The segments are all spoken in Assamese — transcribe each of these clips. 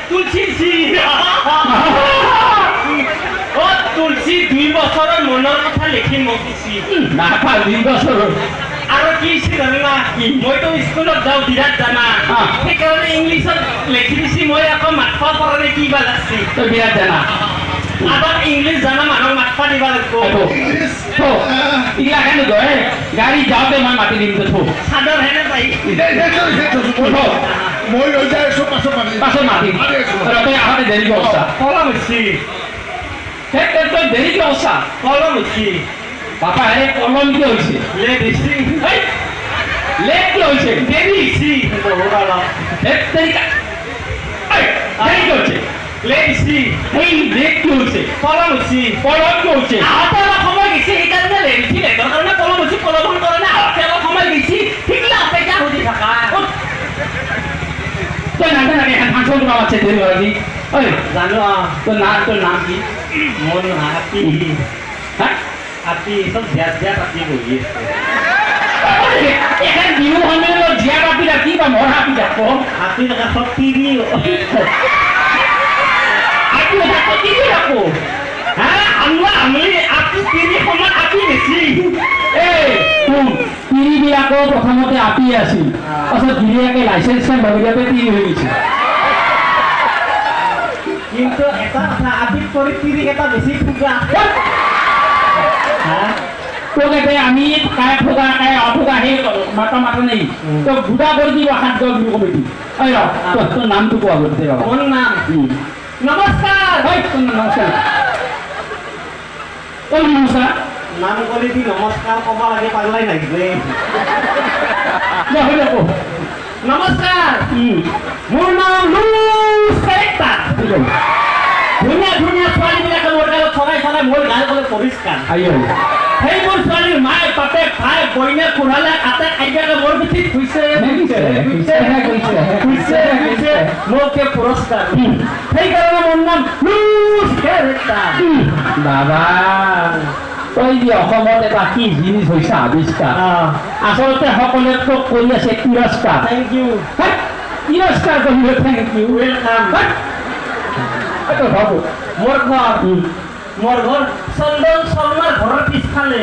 তুলসী ও তুলসী 2 বছৰৰ মনৰ কথা লিখি মোক দিছি নাপা 2 বছৰৰ আৰু কি জানা না মইতো স্কুলত যাওঁ বিৰাট জানা সেইকাৰণে ইংলিছত লিখি দিছি মই আকৌ মাথা পৰানে কি বা লাগছি তই বিৰাট জানা আগত ইংলিছ জানা মানুহক মাথা দিবা লাগিব ইগলা কেন গয় গাড়ী যাওঁতে মই মাতি দিম তো চাদৰ হেনে পাই মই লৈ যাই আছো পাছত মাতিম তই আহোঁতে দেৰিকে অৱস্থা কলম হৈছে তই দেৰিকে অৱস্থা কলম হৈছে বাপা আৰে কলম কি হৈছে লেট হৈছে লেট কি হৈছে দেৰি হৈছে দেৰিকা দেৰিকে হৈছে লেট হৈছে এই লেট কি হৈছে কলম হৈছে কলম কি হৈছে আহোঁতে অলপ সময় গৈছে সেইকাৰণে লেট হৈছে লেটৰ কাৰণে কলম হৈছে কলমৰ কাৰণে আহোঁতে অলপ সময় গৈছে সেইগিলা অপেক্ষা সুধি থাকা তই নাজানে নাকি ফাংচন তোমাৰ আছে দেৰি হয় নেকি ঐ জানো তোৰ নাম কি মোৰ হাতী হা হাতী চব জিয়াত হাতী বহি আছে এখন বিহু সন্মিলনত জীয়া পাতি ৰাখি বা মৰ হাতী থাকব হাতী কাষত তিৰি হাতী থাকব তিৰি থাকব হা আমি আপি তিৰি সমান আপি বেছি তিৰিবিলাকৰ প্ৰথমতে আপি আছিল পাছত গিৰিয়াকে লাইচেন্সখন বাহিৰতে তিৰি হৈ গৈছে কিন্তু এটা কথা আপিত কৰি তিৰি এটা বেছি ফুগা তোক এতে আমি কাই ফুগা কাই অফুগা সেই মাতা নেই তো গুড়া কৰি দিব হাত গল বিহু কমিটি ঐ ৰ তোৰ নামটো কোৱা গতে ৰ মোৰ নাম নমস্কাৰ ঐ তোৰ নমস্কাৰ তোৰ নমস্কাৰ নাম কৰি দি নমস্কাৰ ক'ব লাগে পাগলাই নাহিলে হৈ যাব নমস্কাৰ মোৰ নাম লুজ কেৰেক্টাৰ ধুনীয়া ধুনীয়া ছোৱালীবিলাকে মোৰ গালত চলাই মোৰ গাল ক'লে পৰিষ্কাৰ সেইবোৰ ছোৱালীৰ মায়ে বাপেক ভাই বইনে কোঢ়ালে আতে আইতাকে মোৰ পিঠিত শুইছে মোকে পুৰস্কাৰ সেইকাৰণে মোৰ নাম লুজ কেৰেক্টাৰ বাবা তই যে অসমত এটা কি জিনিস হৈছে আৱিষ্কাৰ আচলতে সকলোৱে তোক কৰি আছে তিৰস্কাৰ থেংক ইউ তিৰস্কাৰ কৰিলে থেংক ইউ ৱেলকাম ভাবো মোৰ ঘৰ চন্দন শৰ্মাৰ ঘৰৰ পিছফালে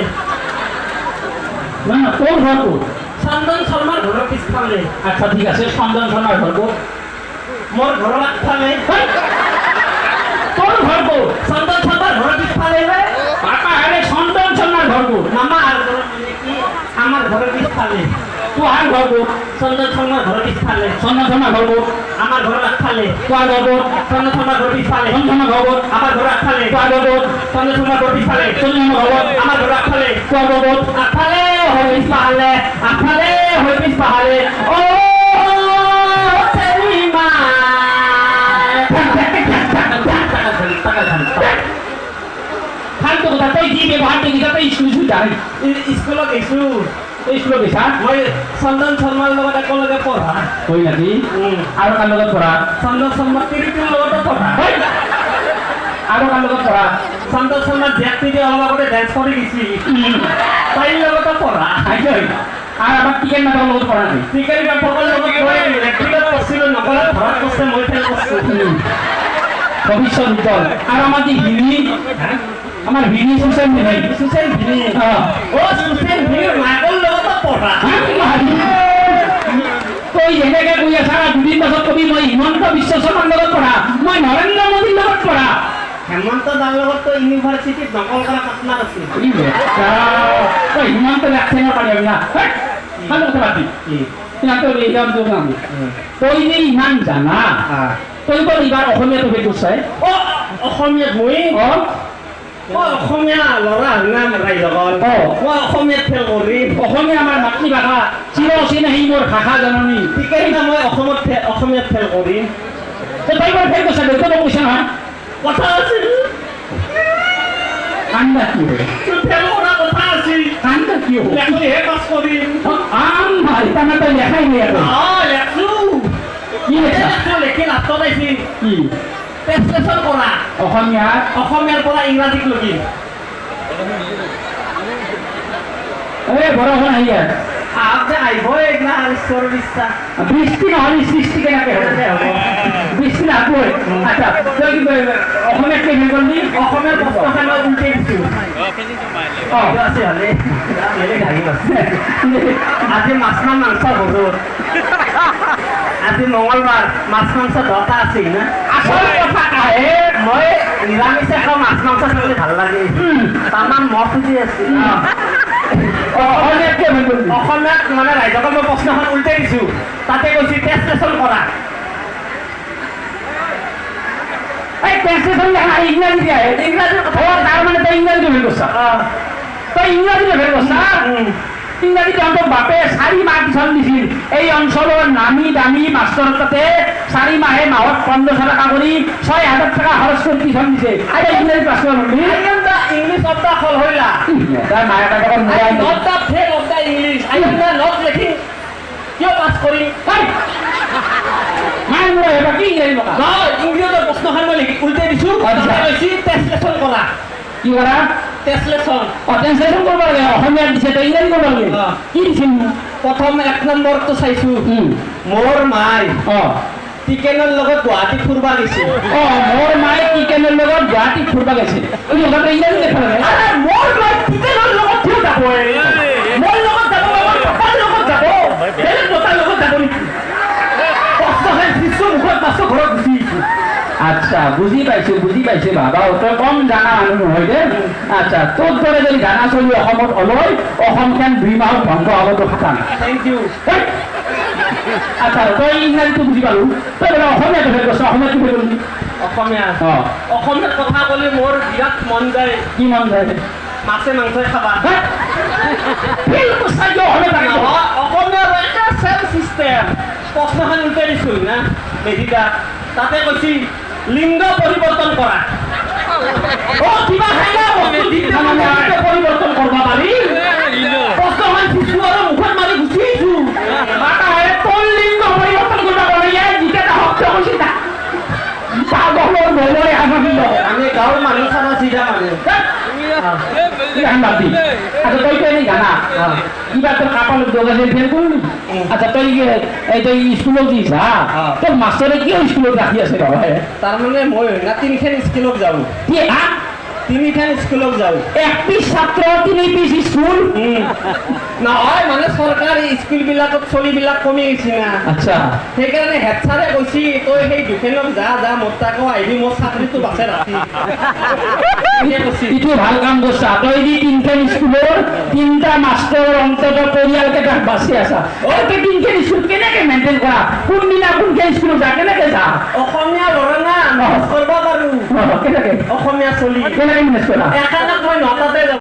না তোৰ ঘৰ ক'ত চন্দন শৰ্মাৰ ঘৰৰ পিছফালে আচ্ছা ঠিক আছে চন্দন শৰ্মাৰ ঘৰ ক'ত মোৰ ঘৰৰ আগফালে তোৰ ঘৰ ক'ত চন্দন শৰ্মাৰ ঘৰৰ পিছফালে পাপা আৰে চন্দন শৰ্মাৰ ঘৰ ক'ত মামা আৰু আমাৰ ঘৰৰ পিছফালে তোহাৰ ঘৰ ক'ত চন্দন শৰ্মাৰ ঘৰৰ পিছফালে চন্দন শৰ্মাৰ ঘৰ ক'ত আমাৰ ঘৰৰ আগফালে তোহাৰ ঘৰ ক'ত চন্দন শৰ্মাৰ ঘৰৰ পিছফালে চন্দন শৰ্মাৰ ঘৰ ক'ত আমাৰ ঘৰৰ আগফালে তোহাৰ ঘৰ ক'ত চন্দন শৰ্মাৰ ঘৰৰ পিছফালে চন্দন শৰ্মাৰ ঘৰ ক'ত আমাৰ ঘৰৰ আগফালে তোহাৰ ঘৰ ক'ত আগফালে হৈ পিছফালে আগফালে হৈ পিছফালে অ তেৰি মা ফালতু কথা তই যি ব্যৱহাৰ দেখিছা তই স্কুল যায় স্কুলত গৈছোঁ স্কুলত গৈছা মই চন্দন শৰ্মাৰ লগত একেলগে পঢ়া হয় নেকি আৰু কাৰ লগত পঢ়া চন্দন শৰ্মা তিৰিটোৰ লগতো পঢ়া আৰু কাৰ লগত পঢ়া চন্দন শৰ্মাৰ ব্যক্তি যে অলপ আগতে ডেন্স কৰি দিছি তাইৰ লগতো পঢ়া আৰু আমাক টিকেট নাটকৰ লগত পঢ়া নাই টিকেট নাটকৰ লগত মই ৰেপিডত পঢ়ছিলোঁ নকলে ঘৰত বস্তে মই ফেল কৰিছোঁ ভৱিষ্যত উজ্জ্বল আৰু আমাৰ যি হিন্দী আমাৰ হিন্দী সুচেন ভিনি সুচেন ভিনি সুচেন ভিনিৰ মাকৰ লগতো পঢ়া তই যেনেকে কৈ আছা দুদিন পাছত কবি মই হিমন্ত বিশ্ব শৰ্মাৰ লগত পঢ়া মই নৰেন্দ্ৰ মোদীৰ লগত পঢ়া হেমন্ত দাৰ লগততো ইউনিভাৰ্চিটিত নকল কৰা পাৰ্টনাৰ আছিল তই হিমন্ত একচেনৰ পাৰি না ভাল কথা পাতি তই যে ইমান জানা তই বৰ এইবাৰ অসমীয়াটো সেইটো চাই অসমীয়াত মই অসমীয়া ল'ৰা নাম ৰাইজগল মই অসমীয়াত ফেল কৰি অসমীয়া আমাৰ মাতৃভাষা চিৰ চিনাহী মোৰ ভাষা জননী সেইকাৰণে মই অসমীয়াত ফেল কৰিম তই বৰ ফেল কৈছা দেউতা মোক কৈছা নহয় কথা আছিল কান্দা কি হয় ফেল কৰা কথা আছিল কান্দা কি হয় লেখলিহে পাছ কৰিম ভাল তাৰমানে তই লেখাই নাই আৰু লেখলো কি লেখা লেখি লাষ্টত আহিছিল কি ট্ৰেন্সলেশ্যন কৰা অসমীয়াৰ পৰা ইংৰাজীক লগি এই বৰষুণ আহি আছে আহতে আহিব এইগিলা ঈশ্বৰৰ বিশ্বাস বৃষ্টি নহ'লে সৃষ্টি কেনেকৈ হ'ব বৃষ্টি নাহে আচ্ছা তই কি অসমীয়াত কি হেৰি কৰিলি অসমীয়াৰ প্ৰশ্নখন মই উল্টাই দিছোঁ অঁ আছে হ'লে বেলেগ আহিব আজি মাছ মাংস হজুৰ আজি মঙলবাৰ মাছ মাংস 10টা আছিল না আচল কথা আহে মই নিৰামিষে খাওঁ মাছ মাংস খাবলৈ ভাল লাগে তাৰমান মহ খুজি আছিল অসমীয়াত কি হেৰি কৰিলি অসমীয়াত মানে ৰাইজক মই প্ৰশ্নখন উল্টাই দিছোঁ তাতে কৈছে ট্ৰেন্সলেশ্যন কৰা এই ট্ৰেন্সলেশ্যন দেখা ইংৰাজী আহে ইংৰাজীৰ কথা তাৰ মানে তই ইংৰাজীটো হেৰি কৰিছা তই ইংৰাজীটো হেৰি কৰিছা ইংৰাজীত অন্তত বাপে 4 মাহ টিউচন দিছিল এই অঞ্চলৰ নামী দামী মাষ্টৰ তাতে 4 মাহে মাহত 1500 টকা কৰি 6000 টকা খৰচ কৰি টিউচন দিছে আৰু ইংৰাজী ক্লাছ কৰিলি ইংলিছ অফ দ্য হল হইলা তাৰ মায়ে টাকা I am not the fail of the English. I am the not letting কিয় পাছ কৰি মায়ে মোৰ এবাৰ কি ইংৰাজী নকা নহয় ইংৰাজীৰ প্ৰশ্নখন মই উল্টাই দিছোঁ আচ্ছা। তাতে কৈছে ট্ৰেন্সলেশ্যন কৰা কি কৰা ট্ৰেন্সলেশ্যন ট্ৰেন্সলেশ্যন কৰিব লাগে অসমীয়াত দিছে তই ইংৰাজী কৰিব লাগে অ। কি দিছিল প্ৰথম 1 নম্বৰটো চাইছোঁ মোৰ মাই অঁ টিকেনৰ লগত গুৱাহাটী ফুৰবা গৈছিল মোৰ মায়ে টিকেনৰ লগত গুৱাহাটী ফুৰিব গৈছে ইংৰাজী দেখা লাগে মোৰ মাই টিকেনৰ লগত কিয় যাব মোৰ লগত যাব মোৰ পাপাৰ লগত যাব বেলেগ নতাৰ লগত যাব নেকি প্ৰশ্নখন শিশু মুখত পাছত ঘৰত গুচি আহিছোঁ আচ্ছা বুজি পাইছো বাবা তই কম জানা মানুহ নহয় দে আচ্ছা তোৰ দৰে যদি গানা চলি অসমত অলয় অসমখন 2 মাহত ধ্বংস হ'বতো খাটাং থেংক ইউ আচ্ছা তই ইংৰাজীটো বুজি পালো তই বোলে অসমীয়াটো ফেৰ কৰিছ অসমীয়াটো ফেৰ কৰিলি অসমীয়া অঁ অসমীয়াত কথা ক'লে মোৰ বিৰাট মন যায় কি মন যায় মাছে মাংসই খাবা ফেৰ কৰিছা কিয় অসমীয়া থাকে নহয়, অসমীয়াৰ এটা চেম চিষ্টেম প্ৰশ্নখন উল্টাই দিছোঁ না মেধিদা তাতে কৈছি লিংগ পৰিৱৰ্তন কৰা কিবা পৰিৱৰ্তন কৰিব পাৰি প্ৰশ্নখন শিশু আৰু মুখত মাৰি গুচি আহিছোঁ তোৰ লিংগ পৰিৱৰ্তন কৰিব পাৰি যিকেইটা শব্দ কৈছে আমি গাঁৱৰ মানুহ চাবা চিধা মানুহ আচ্ছা তই তো এনেই জানা কিবা তোর কাপালত দোকানে ফের করলি আচ্ছা তুই স্কুলত দিস তোর মাস্টারে কিয় স্কুলত রাখি আছে তাৰমানে মই না তিনিখন স্কুলত যাওঁ কি তিনিখন স্কুলত যাওঁ 1 পিস ছাত্র 3 পিস স্কুল নহয় মানে চৰকাৰী স্কুলবিলাকত চলিবিলাক কমি গৈছে না আচ্ছা সেইকাৰণে হেড ছাৰে কৈছি তই সেই দুখেনত যা মোৰ তাকো আহিবি মোৰ চাকৰিটো বাচে ৰাখি ইটো ভাল কাম করছা তুই দি 3খন স্কুলের 3টা মাস্টার অন্তত পরিয়াল কেটা বাঁচি আসা তুই 3খন স্কুল কেনেকে মেইনটেইন করা কোনদিনা কোনখন স্কুল যা কেনেকে যা অসমীয়া ল'ৰা না মেনেজ কৰিব পাৰোঁ কেনেকে অসমীয়া চলি কেনেকে মেনেজ কৰা এখানত মই 9টাতে যাওঁ